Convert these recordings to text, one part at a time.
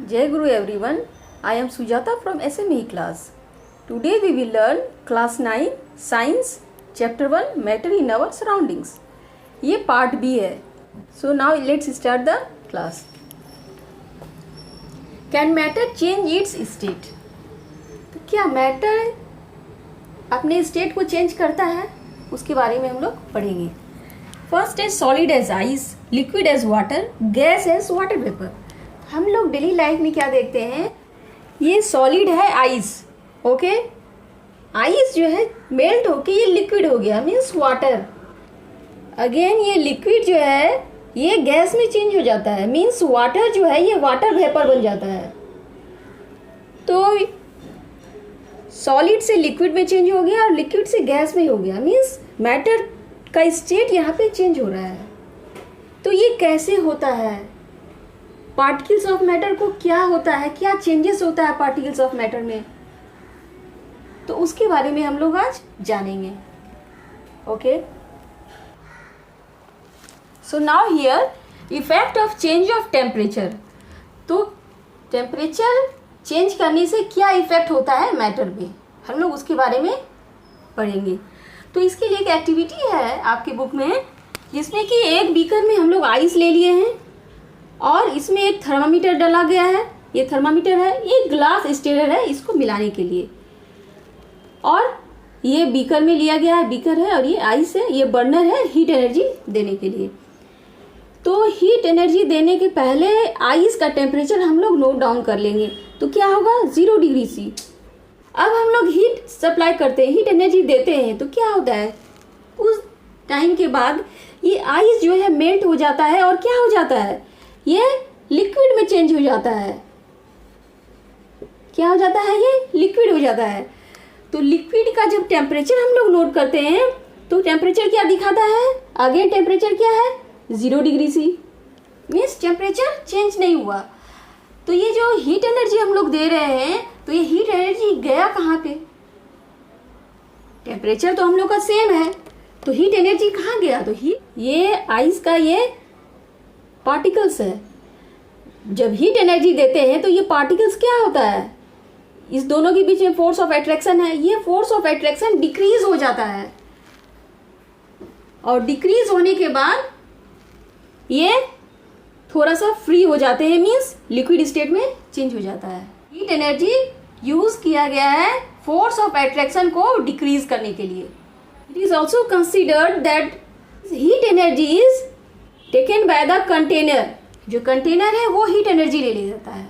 Jai Guru everyone, I am Sujata from SME class. Today we will learn class 9 Science Chapter 1 Matter in our surroundings. ये part B है. So now let's start the class. Can matter change its state? तो क्या matter अपने state को change करता है, उसके बारे में हम लोग पढ़ेंगे. First is solid as ice, liquid as water, gas as water vapour. हम लोग डेली लाइफ में क्या देखते हैं, ये सॉलिड है आइस, ओके. आइस जो है मेल्ट होके ये लिक्विड हो गया, मीन्स वाटर. अगेन ये लिक्विड जो है ये गैस में चेंज हो जाता है, मीन्स वाटर जो है ये वाटर वेपर बन जाता है. तो सॉलिड से लिक्विड में चेंज हो गया और लिक्विड से गैस में हो गया, मीन्स मैटर का स्टेट यहाँ पे चेंज हो रहा है. तो ये कैसे होता है, पार्टिकल्स ऑफ मैटर को क्या होता है, क्या चेंजेस होता है पार्टिकल्स ऑफ मैटर में, तो उसके बारे में हम लोग आज जानेंगे. Okay, so now here effect of change of temperature. तो टेम्परेचर चेंज करने से क्या इफेक्ट होता है मैटर में, हम लोग उसके बारे में पढ़ेंगे. तो इसके लिए एक एक्टिविटी है आपके बुक में, जिसमें कि एक बीकर में हम लोग आइस ले लिए हैं और इसमें एक थर्मामीटर डाला गया है. ये थर्मामीटर है, ये ग्लास स्टेरर है इसको मिलाने के लिए, और ये बीकर में लिया गया है, बीकर है और ये आइस है, ये बर्नर है हीट एनर्जी देने के लिए. तो हीट एनर्जी देने के पहले आइस का टेम्परेचर हम लोग नोट डाउन कर लेंगे. तो क्या होगा, 0 डिग्री सी. अब हम लोग हीट सप्लाई करते हैं, हीट एनर्जी देते हैं, तो क्या होता है, उस टाइम के बाद ये आइस जो है मेल्ट हो जाता है और क्या हो जाता है, ये लिक्विड में चेंज हो जाता है. क्या हो जाता है, ये लिक्विड हो जाता है. तो लिक्विड का जब टेम्परेचर हम लोग नोट करते हैं तो टेम्परेचर क्या दिखाता है, अगेन टेम्परेचर क्या है, 0 degree C, means temperature change नहीं हुआ. तो ये जो हीट एनर्जी हम लोग दे रहे हैं, तो ये हीट एनर्जी गया कहाँ पे, टेम्परेचर तो हम लोग का सेम है, तो हीट एनर्जी कहाँ गया, तो ये आइस का ये पार्टिकल्स है. जब हीट एनर्जी देते हैं तो ये पार्टिकल्स क्या होता है, इस दोनों के बीच में फोर्स ऑफ अट्रैक्शन है, ये फोर्स ऑफ अट्रैक्शन डिक्रीज हो जाता है, और डिक्रीज होने के बाद ये थोड़ा सा फ्री हो जाते हैं, मीन्स लिक्विड स्टेट में चेंज हो जाता है. हीट एनर्जी यूज किया गया है फोर्स ऑफ अट्रैक्शन को डिक्रीज करने के लिए. It is also considered that heat energy is taken by the container. जो कंटेनर है वो हीट एनर्जी ले लेता है.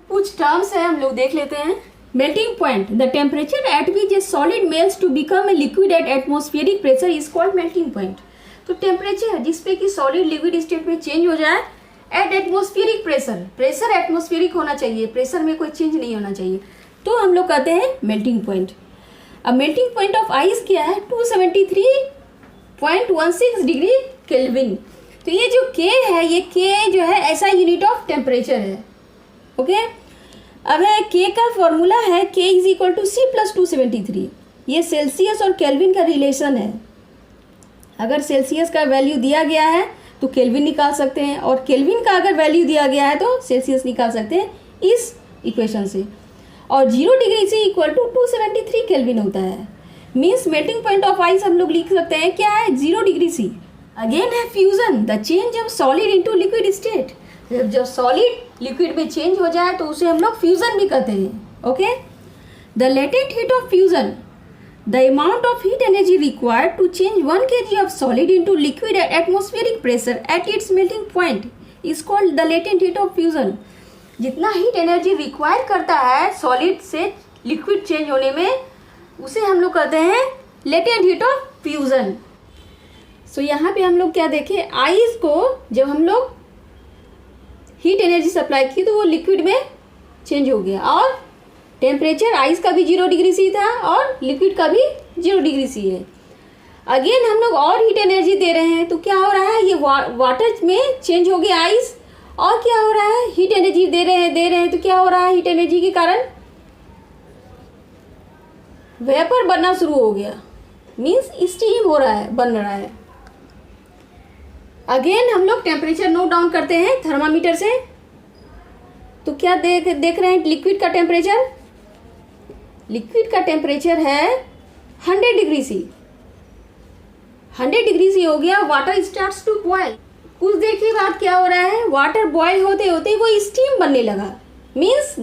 कुछ टर्म्स है हम लोग देख लेते हैं. Melting point, the temperature at which a solid melts to become a liquid at atmospheric pressure is called melting point. तो टेम्परेचर जिसपे कि सॉलिड लिक्विड स्टेट में चेंज हो जाए at atmospheric pressure, pressure atmospheric होना चाहिए, प्रेशर में कोई चेंज नहीं होना चाहिए, तो हम लोग कहते हैं मेल्टिंग पॉइंट. अब मेल्टिंग पॉइंट ऑफ आइस क्या है, 273.16 डिग्री केल्विन. तो ये जो K है, ये K जो है ऐसा यूनिट ऑफ टेम्परेचर है. ओके, अब है K का फॉर्मूला है K is equal to C plus 273. ये सेल्सियस और केल्विन का रिलेशन है. अगर सेल्सियस का वैल्यू दिया गया है तो केल्विन निकाल सकते हैं, और केल्विन का अगर वैल्यू दिया गया है तो सेल्सियस निकाल सकते हैं इस इक्वेशन से. और 0 डिग्री से इक्वल टू 273 केल्विन होता है, means melting point of ice हम लोग लिख सकते हैं क्या है, 0 डिग्री सी. अगेन है fusion, the change of solid into liquid state. जब सॉलिड लिक्विड में चेंज हो जाए तो उसे हम लोग फ्यूजन भी कहते हैं. Okay, the latent heat of fusion, the amount of heat energy required to change 1 kg of solid into liquid at atmospheric pressure at its melting point is called the latent heat of fusion. जितना heat energy require करता है solid से liquid change होने में, उसे हम लोग कहते हैं लेटेंट हीट ऑफ फ्यूजन. सो यहाँ पे हम लोग क्या देखें, आइस को जब हम लोग हीट एनर्जी सप्लाई की तो वो लिक्विड में चेंज हो गया, और टेम्परेचर आइस का भी 0 डिग्री सी था और लिक्विड का भी 0 डिग्री सी है. अगेन हम लोग और हीट एनर्जी दे रहे हैं, तो क्या हो रहा है, ये वाटर में चेंज हो गया आइस, और क्या हो रहा है, हीट एनर्जी दे रहे हैं तो क्या हो रहा है, हीट एनर्जी के कारण वेपर बनना शुरू हो गया, मीन्स स्टीम हो रहा है, बन रहा है. अगेन हम लोग टेम्परेचर नोट डाउन करते हैं थर्मामीटर से. तो क्या देख रहे हैं लिक्विड का टेम्परेचर? लिक्विड का टेम्परेचर है 100 डिग्री सी। 100 डिग्री सी हो गया, वाटर स्टार्ट्स टू बॉयल। कुछ देर के बाद क्या हो रहा है, वाटर बॉयल होते होते वो स्टीम बनने लगा, मीन्स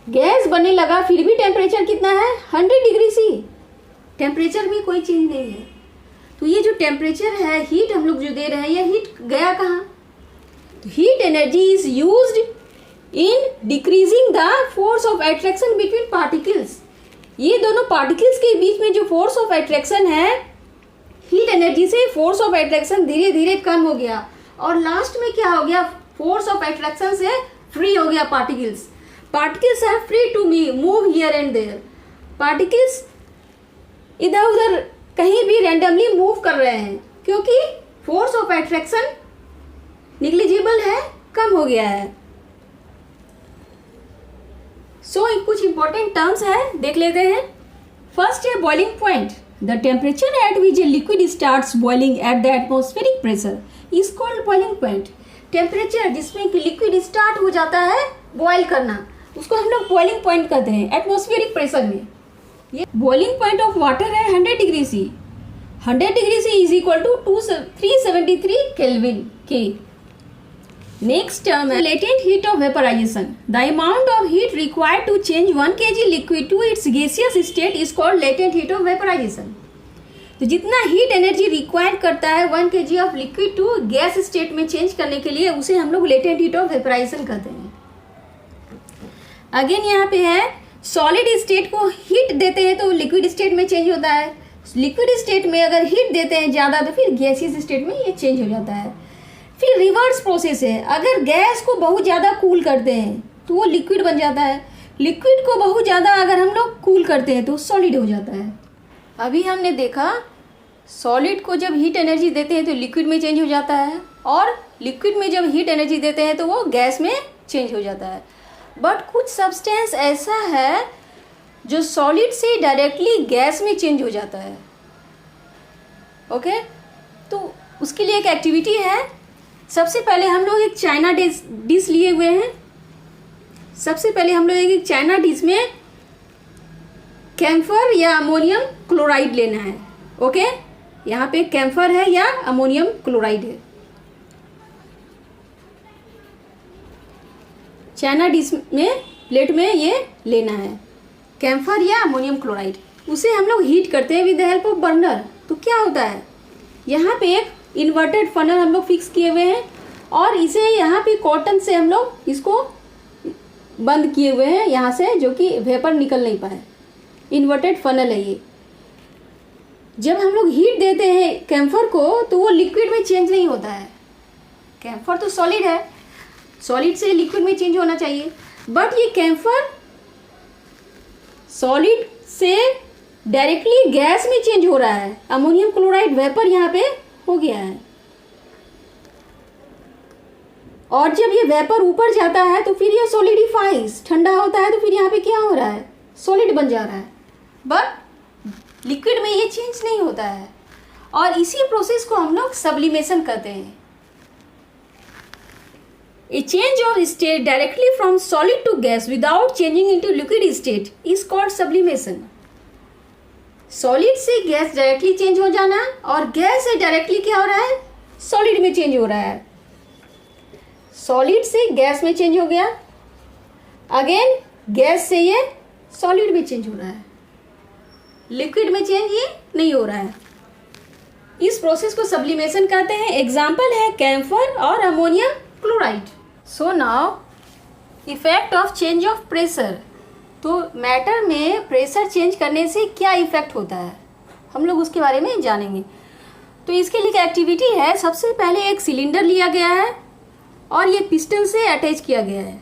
गैस बनने लगा। फिर भी टेम्परेचर कितना है, 100 डिग्री सी। टेम्परेचर में कोई चेंज नहीं है। तो ये जो टेम्परेचर है, हीट हम लोग जो दे रहे हैं, ये हीट गया कहाँ? तो heat energy is used in decreasing the force of attraction between particles. ये दोनों पार्टिकल्स के बीच में जो फोर्स ऑफ अट्रैक्शन है, हीट एनर्जी से फोर्स ऑफ अट्रैक्शन धीरे धीरे कम हो गया और लास्ट में क्या हो गया, फोर्स ऑफ अट्रैक्शन से फ्री हो गया particles. Particles are free to move here and there. Particles इधर उधर कहीं भी रैंडमली मूव कर रहे हैं क्योंकि फोर्स ऑफ अट्रैक्शन निग्लिजिबल है, कम हो गया है। सो कुछ इंपॉर्टेंट टर्म्स है, देख लेते हैं। फर्स्ट है boiling point. The temperature at which a liquid starts boiling at the atmospheric pressure is called boiling point. Temperature जिसमें कि लिक्विड स्टार्ट हो जाता है बॉयल करना, उसको हम लोग बॉइलिंग पॉइंट कहते हैं एटमॉस्फेरिक प्रेशर में। ये बॉइलिंग पॉइंट ऑफ वाटर है 100 degree C. 100 degree C is equal to 373 Kelvin के। नेक्स्ट टर्म है latent heat of vaporisation. The amount of heat required to change 1 kg liquid to its gaseous state is called latent heat of vaporisation. तो जितना heat energy require करता है 1 kg of liquid to gas state में change करने के लिए, उसे हम लोग लेटेंट हीट ऑफ वेपराइजेशन कहते हैं। अगेन यहाँ पे है सॉलिड स्टेट को हीट देते हैं तो लिक्विड स्टेट में चेंज होता है। लिक्विड स्टेट में अगर हीट देते हैं ज़्यादा तो फिर गैसियस स्टेट में ये चेंज हो जाता है। फिर रिवर्स प्रोसेस है, अगर गैस को बहुत ज़्यादा कूल करते हैं तो वो लिक्विड बन जाता है। लिक्विड को बहुत ज़्यादा अगर हम लोग कूल करते हैं तो सॉलिड हो जाता है। अभी हमने देखा सॉलिड को जब हीट एनर्जी देते हैं तो लिक्विड में चेंज हो जाता है और लिक्विड में जब हीट एनर्जी देते हैं तो वो गैस में चेंज हो जाता है। बट कुछ सब्सटेंस ऐसा है जो सॉलिड से डायरेक्टली गैस में चेंज हो जाता है। ओके, तो उसके लिए एक एक्टिविटी है। सबसे पहले हम लोग एक चाइना डिश लिए हुए हैं। सबसे पहले हम लोग एक चाइना डिश में कैम्फर या अमोनियम क्लोराइड लेना है। ओके, यहाँ पे कैम्फर है या अमोनियम क्लोराइड है। चाइना डिश में प्लेट में ये लेना है कैम्फर या अमोनियम क्लोराइड। उसे हम लोग हीट करते हैं with the help of burner. तो क्या होता है, यहाँ पे एक इन्वर्टेड फनल हम लोग फिक्स किए हुए हैं और इसे यहाँ पे कॉटन से हम लोग इसको बंद किए हुए हैं यहाँ से, जो कि वेपर निकल नहीं पाए। इन्वर्टेड फनल है ये। जब हम लोग हीट देते हैं कैम्फर को तो वो लिक्विड में चेंज नहीं होता है। कैम्फर तो सॉलिड है, सॉलिड से लिक्विड में चेंज होना चाहिए, बट ये कैम्फर सॉलिड से डायरेक्टली गैस में चेंज हो रहा है। अमोनियम क्लोराइड वेपर यहाँ पे हो गया है और जब ये वेपर ऊपर जाता है तो फिर ये सॉलिडिफाइज, ठंडा होता है तो फिर यहाँ पे क्या हो रहा है, सॉलिड बन जा रहा है। बट लिक्विड में ये चेंज नहीं होता है और इसी प्रोसेस को हम लोग सब्लिमेशन कहते हैं। A change of state directly from solid to gas without changing into liquid state is called sublimation. Solid से गैस डायरेक्टली चेंज हो जाना और गैस से डायरेक्टली क्या हो रहा है, सॉलिड में चेंज हो रहा है। सॉलिड से गैस में चेंज हो गया, अगेन गैस से ये सॉलिड में चेंज हो रहा है, लिक्विड में चेंज ये नहीं हो रहा है। इस प्रोसेस को सब्लिमेशन कहते हैं। एग्जाम्पल है कैम्फर और ammonium chloride. So now effect of change of pressure. तो मैटर में प्रेशर चेंज करने से क्या इफेक्ट होता है, हम लोग उसके बारे में जानेंगे। तो इसके लिए एक्टिविटी है, सबसे पहले एक सिलेंडर लिया गया है और ये पिस्टन से अटैच किया गया है।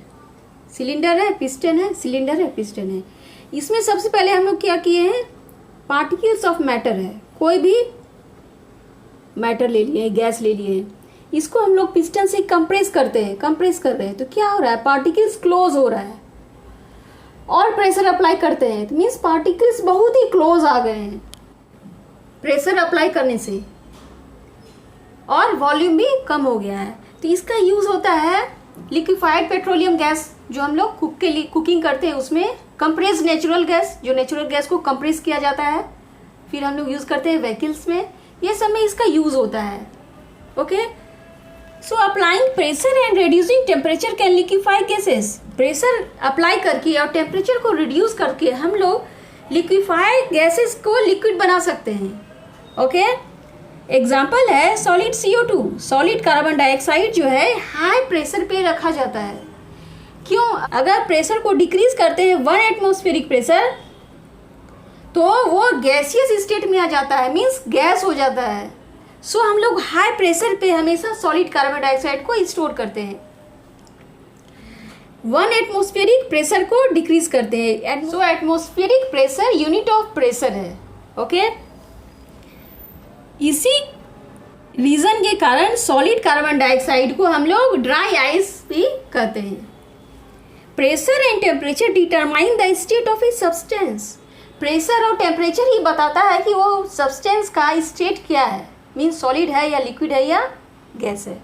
सिलेंडर है, पिस्टन है, सिलेंडर है, पिस्टन है। इसमें सबसे पहले हम लोग क्या किए हैं, पार्टिकल्स ऑफ मैटर है, कोई भी मैटर ले लिए, गैस ले लिए, इसको हम लोग पिस्टन से कंप्रेस करते हैं, कंप्रेस कर रहे हैं। तो क्या हो रहा है, पार्टिकल्स क्लोज हो रहा है और प्रेशर अप्लाई करते हैं तो मीन्स पार्टिकल्स बहुत ही क्लोज आ गए हैं प्रेशर अप्लाई करने से और वॉल्यूम भी कम हो गया है। तो इसका यूज होता है लिक्विफाइड पेट्रोलियम गैस जो हम लोग कुकिंग करते हैं उसमें, कंप्रेस्ड नेचुरल गैस जो नेचुरल गैस को कंप्रेस किया जाता है फिर हम लोग यूज़ करते हैं व्हीकल्स में, ये सब में इसका यूज़ होता है। Okay, so applying pressure and reducing temperature can liquefy gases. Pressure apply करके और टेम्परेचर को रिड्यूस करके हम लोग लिक्विफाई गैसेस को लिक्विड बना सकते हैं। ओके, एग्जाम्पल है solid CO2, solid carbon dioxide जो है हाई प्रेशर पे रखा जाता है। क्यों? अगर प्रेशर को डिक्रीज करते हैं 1 एटमॉस्फेरिक प्रेशर तो वो गैसियस स्टेट में आ जाता है, मीन्स गैस हो जाता है। सो हम लोग हाई प्रेशर पे हमेशा सॉलिड कार्बन डाइऑक्साइड को स्टोर करते हैं, 1 एटमॉस्फेरिक प्रेशर को डिक्रीज करते हैं। So atmospheric pressure unit of pressure है। ओके, इसी रीजन के कारण सॉलिड कार्बन डाइऑक्साइड को हम लोग ड्राई आइस भी कहते हैं। Pressure and temperature determine the state of a substance. Pressure और टेम्परेचर ही बताता है कि वो सब्सटेंस का स्टेट क्या है, मीन्स सॉलिड है या लिक्विड है या गैस है।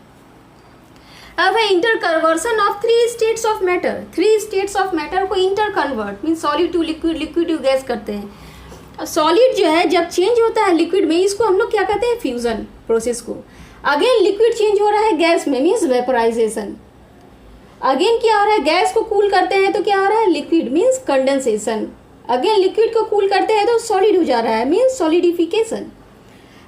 अब है interconversion of 3 states of matter. 3 states of matter को interconvert means solid to liquid, liquid to gas करते हैं। सॉलिड जो है जब चेंज होता है लिक्विड में, इसको हम लोग क्या कहते हैं? फ्यूजन प्रोसेस को। अगेन लिक्विड चेंज हो रहा है गैस में, मीन्स वेपोराइजेशन। अगेन क्या हो रहा है? गैस को कूल करते हैं तो क्या हो रहा है? Liquid means condensation. Again liquid को कूल करते हैं तो सॉलिड हो जा रहा है, मीन्स सॉलिडिफिकेशन।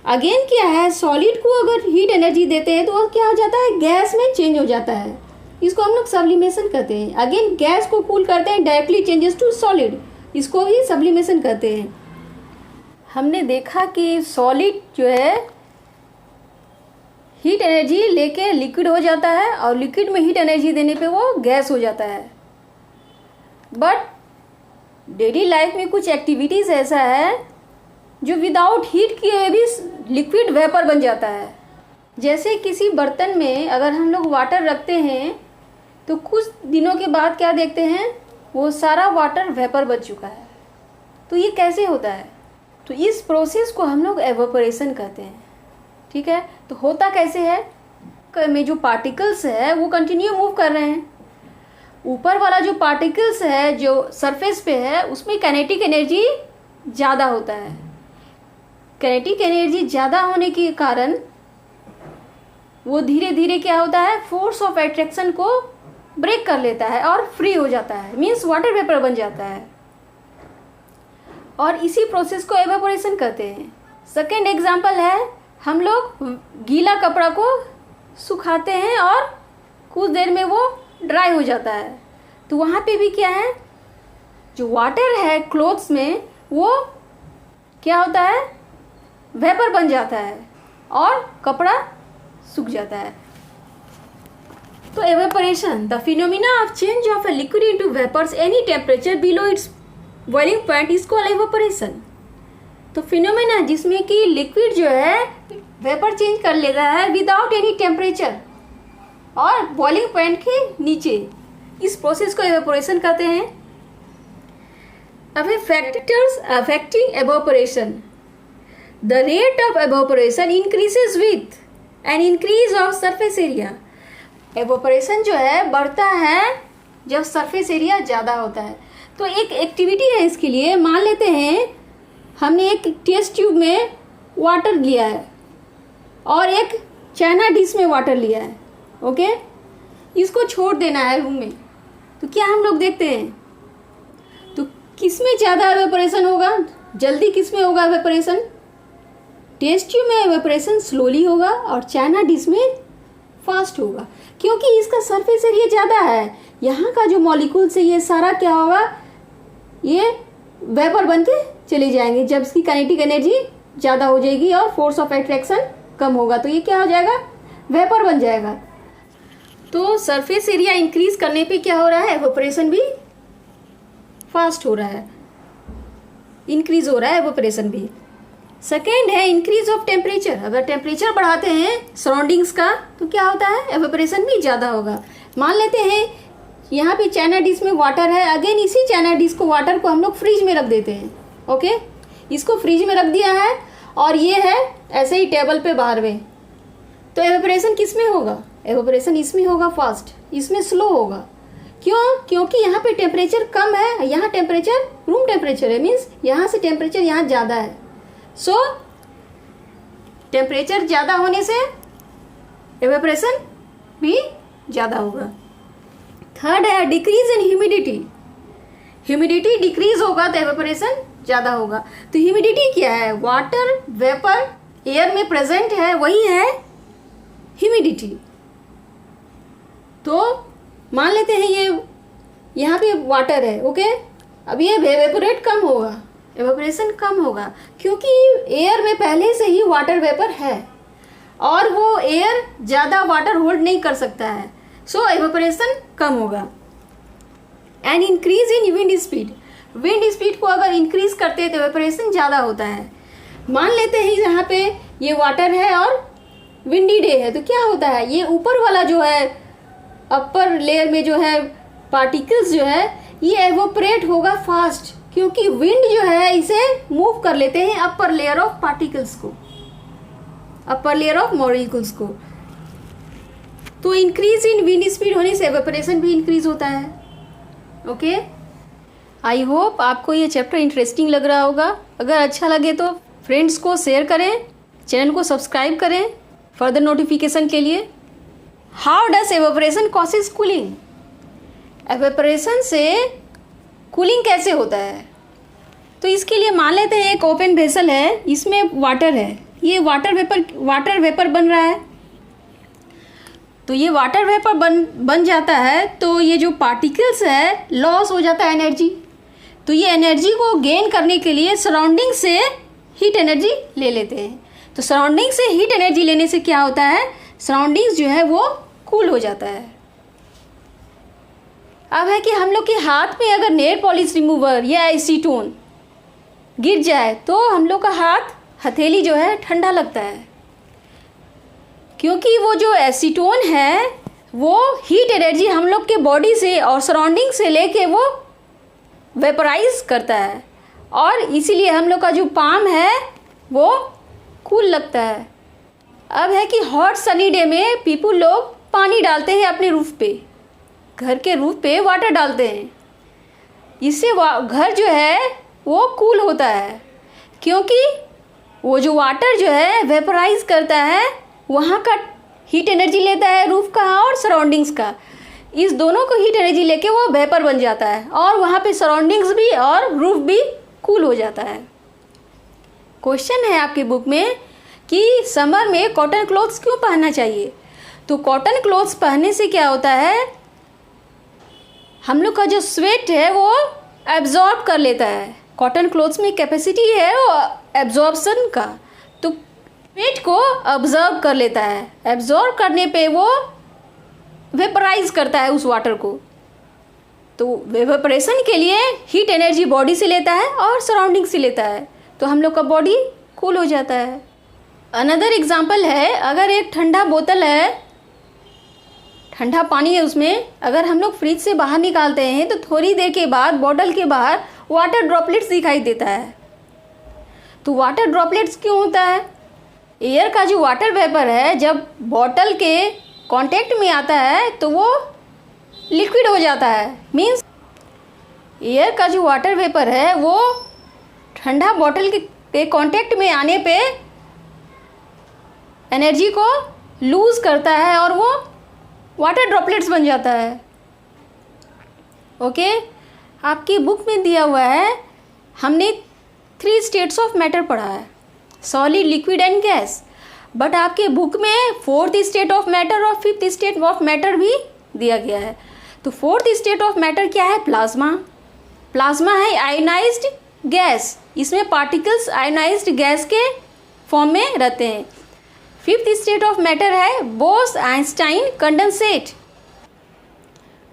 अगेन क्या है? सॉलिड को अगर हीट एनर्जी देते हैं तो वो क्या हो जाता है? गैस में चेंज हो जाता है, इसको हम लोग सब्लिमेशन कहते हैं। अगेन गैस को कूल करते हैं, डायरेक्टली चेंजेस टू सॉलिड, इसको भी सब्लिमेशन कहते हैं। हमने देखा कि सॉलिड जो है हीट एनर्जी लेके लिक्विड हो जाता है और लिक्विड में हीट एनर्जी देने पे वो गैस हो जाता है। बट डेली लाइफ में कुछ एक्टिविटीज़ ऐसा है जो विदाउट हीट किए भी लिक्विड वेपर बन जाता है। जैसे किसी बर्तन में अगर हम लोग वाटर रखते हैं तो कुछ दिनों के बाद क्या देखते हैं? वो सारा वाटर वेपर बन चुका है। तो ये कैसे होता है? तो इस प्रोसेस को हम लोग एवापोरेशन कहते हैं। ठीक है, तो होता कैसे है? में जो पार्टिकल्स है वो कंटिन्यू मूव कर रहे हैं। ऊपर वाला जो पार्टिकल्स है जो सरफेस पे है उसमें काइनेटिक एनर्जी ज़्यादा होता है। काइनेटिक एनर्जी ज़्यादा होने के कारण वो धीरे धीरे क्या होता है? फोर्स ऑफ अट्रैक्शन को ब्रेक कर लेता है और फ्री हो जाता है, मीन्स वाटर वेपर बन जाता है। और इसी प्रोसेस को एवापोरेशन कहते हैं। सेकेंड एग्जाम्पल है, हम लोग गीला कपड़ा को सुखाते हैं और कुछ देर में वो ड्राई हो जाता है, तो वहाँ पे भी क्या है? जो वाटर है क्लोथ्स में वो क्या होता है? वेपर बन जाता है और कपड़ा सूख जाता है। तो evaporation, the phenomena of change of a liquid into vapours any temperature below its boiling point is called evaporation. तो फिनोमिना जिसमें कि लिक्विड जो है वेपर चेंज कर लेता है विदाउट एनी टेम्परेचर और बॉइलिंग पॉइंट के नीचे, इस प्रोसेस को एवेपोरेशन कहते हैं। अब factors affecting evaporation. The rate of evaporation increases with an increase of surface area. Evaporation जो है बढ़ता है जब सरफेस एरिया ज़्यादा होता है। तो एक एक्टिविटी है इसके लिए, मान लेते हैं हमने एक टेस्ट ट्यूब में वाटर लिया है और एक चाइना डिश में वाटर लिया है। ओके, इसको छोड़ देना है रूम में, तो क्या हम लोग देखते हैं? तो किस में ज़्यादा एवेपोरेशन होगा? जल्दी किस में होगा एवेपोरेशन? टेस्ट ट्यूब में एवेपोरेशन स्लोली होगा और चाइना डिश में फास्ट होगा, क्योंकि इसका सरफेस एरिया ज़्यादा है। यहाँ का जो मॉलिक्यूल्स है ये सारा क्या होगा? ये वेपर बन के चले जाएंगे जब इसकी काइनेटिक एनर्जी ज़्यादा हो जाएगी और फोर्स ऑफ अट्रैक्शन कम होगा, तो ये क्या हो जाएगा? वेपर बन जाएगा। तो सरफेस एरिया इंक्रीज करने पे क्या हो रहा है? एवेपोरेशन भी फास्ट हो रहा है, इंक्रीज हो रहा है एवेपोरेशन भी। सेकेंड है इंक्रीज ऑफ टेम्परेचर। अगर टेम्परेचर बढ़ाते हैं सराउंडिंग्स का तो क्या होता है? एवेपोरेशन भी ज़्यादा होगा। मान लेते हैं यहाँ पे चाइना डिश में वाटर है, अगेन इसी चाइना डिश को वाटर को हम लोग फ्रिज में रख देते हैं। ओके, इसको फ्रिज में रख दिया है और ये है ऐसे ही टेबल पे बाहर में, तो एवेपोरेशन किस में होगा? एवेपोरेशन इसमें होगा फास्ट, इसमें स्लो होगा। क्यों? क्योंकि यहाँ पे टेम्परेचर कम है, यहाँ टेम्परेचर रूम टेम्परेचर है, मीन्स यहाँ से टेम्परेचर यहाँ ज़्यादा है। सो टेम्परेचर ज़्यादा होने से एवेपोरेशन भी ज़्यादा होगा। थर्ड है decrease in humidity. Humidity decrease होगा तो एवेपोरेशन ज़्यादा होगा। तो ह्यूमिडिटी क्या है? वाटर वेपर एयर में प्रेजेंट है, वही है ह्यूमिडिटी। तो मान लेते हैं ये यहाँ पे वाटर है, ओके। अब ये वेपोरेट कम होगा, एवेपोरेशन कम होगा, क्योंकि एयर में पहले से ही वाटर वेपर है और वो एयर ज़्यादा वाटर होल्ड नहीं कर सकता है। सो एवेपोरेशन कम होगा। And increase in wind speed. Wind speed को अगर इंक्रीज करते हैं तो एवेपोरेशन ज़्यादा होता है। मान लेते हैं यहाँ पे ये वाटर है और विंडी डे है, तो क्या होता है, ये ऊपर वाला जो है अपर लेयर में जो है पार्टिकल्स जो है ये एवोपरेट होगा फास्ट, क्योंकि विंड जो है इसे मूव कर लेते हैं अपर लेयर ऑफ पार्टिकल्स को, अपर लेयर ऑफ मॉलिक्यूल्स को। तो इंक्रीज इन विंड स्पीड होने से एवेपोरेशन भी इंक्रीज होता है। ओके, आई होप आपको ये चैप्टर इंटरेस्टिंग लग रहा होगा। अगर अच्छा लगे तो फ्रेंड्स को शेयर करें, चैनल को सब्सक्राइब करें फर्दर नोटिफिकेशन के लिए। How does evaporation causes cooling. Evaporation से कूलिंग कैसे होता है? तो इसके लिए मान लेते हैं एक ओपन वेसल है, इसमें वाटर है, ये वाटर वेपर बन रहा है। तो ये वाटर वेपर बन जाता है तो ये जो पार्टिकल्स है लॉस हो जाता है एनर्जी। तो ये एनर्जी को गेन करने के लिए सराउंडिंग से हीट एनर्जी ले लेते हैं। तो सराउंडिंग से हीट एनर्जी लेने से क्या होता है, सराउंडिंग्स जो है वो कूल हो जाता है। अब है कि हम लोग के हाथ में अगर नेल पॉलिश रिमूवर या एसीटोन गिर जाए तो हम लोग का हाथ हथेली जो है ठंडा लगता है, क्योंकि वो जो एसीटोन है वो हीट एनर्जी हम लोग के बॉडी से और सराउंडिंग से लेके वो वेपराइज करता है, और इसीलिए हम लोग का जो पाम है वो कूल लगता है। अब है कि हॉट सनी डे में पीपल लोग पानी डालते हैं अपने रूफ पे, घर के रूफ पे वाटर डालते हैं, इससे घर जो है वो कूल होता है, क्योंकि वो जो वाटर जो है वेपराइज करता है, वहाँ का हीट एनर्जी लेता है रूफ का और सराउंडिंग्स का, इस दोनों को हीट एनर्जी लेके वो वेपर बन जाता है और वहाँ पे सराउंडिंग्स भी और रूफ भी कूल हो जाता है। क्वेश्चन है आपकी बुक में कि समर में कॉटन क्लॉथ्स क्यों पहनना चाहिए। तो कॉटन क्लॉथ्स पहनने से क्या होता है, हम लोग का जो स्वेट है वो एब्जॉर्ब कर लेता है। कॉटन क्लॉथ्स में कैपेसिटी है वो एब्जॉर्प्शन का, तो स्वेट को ऑब्जर्व कर लेता है, एब्जॉर्ब करने पे वो वेपराइज करता है उस वाटर को। तो वेपरेशन के लिए हीट एनर्जी बॉडी से लेता है और सराउंडिंग से लेता है, तो हम लोग का बॉडी कूल हो जाता है। अनदर एग्जांपल है, अगर एक ठंडा बोतल है, ठंडा पानी है उसमें, अगर हम लोग फ्रिज से बाहर निकालते हैं तो थोड़ी देर के बाद बॉटल के बाहर वाटर ड्रॉपलेट्स दिखाई देता है। तो वाटर ड्रॉपलेट्स क्यों होता है, एयर का जो वाटर वेपर है जब बॉटल के कांटेक्ट में आता है तो वो लिक्विड हो जाता है, मीन्स एयर का जो वाटर वेपर है वो ठंडा बॉटल के कांटेक्ट में आने पे एनर्जी को लूज़ करता है और वो वाटर ड्रॉपलेट्स बन जाता है। ओके, आपकी बुक में दिया हुआ है, हमने 3 स्टेट्स ऑफ मैटर पढ़ा है, solid, liquid and gas, but आपके बुक में 4th स्टेट ऑफ मैटर और 5th स्टेट ऑफ मैटर भी दिया गया है। तो 4th स्टेट ऑफ मैटर क्या है, प्लाज्मा। प्लाज्मा है आयोनाइज्ड गैस, इसमें पार्टिकल्स आयोनाइज्ड गैस के फॉर्म में रहते हैं। 5th स्टेट ऑफ मैटर है Bose Einstein condensate.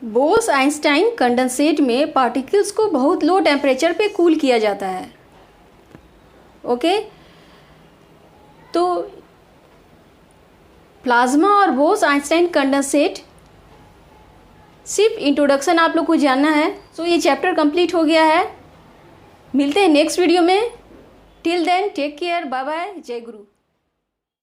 Bose Einstein condensate में पार्टिकल्स को बहुत लो टेम्परेचर पे कूल किया जाता है। ओके, तो प्लाज्मा और बोस आइंस्टाइन कंडेंसेट सिर्फ इंट्रोडक्शन आप लोग को जानना है। सो ये चैप्टर कंप्लीट हो गया है। मिलते हैं नेक्स्ट वीडियो में। Till then take care, bye bye, जय गुरु।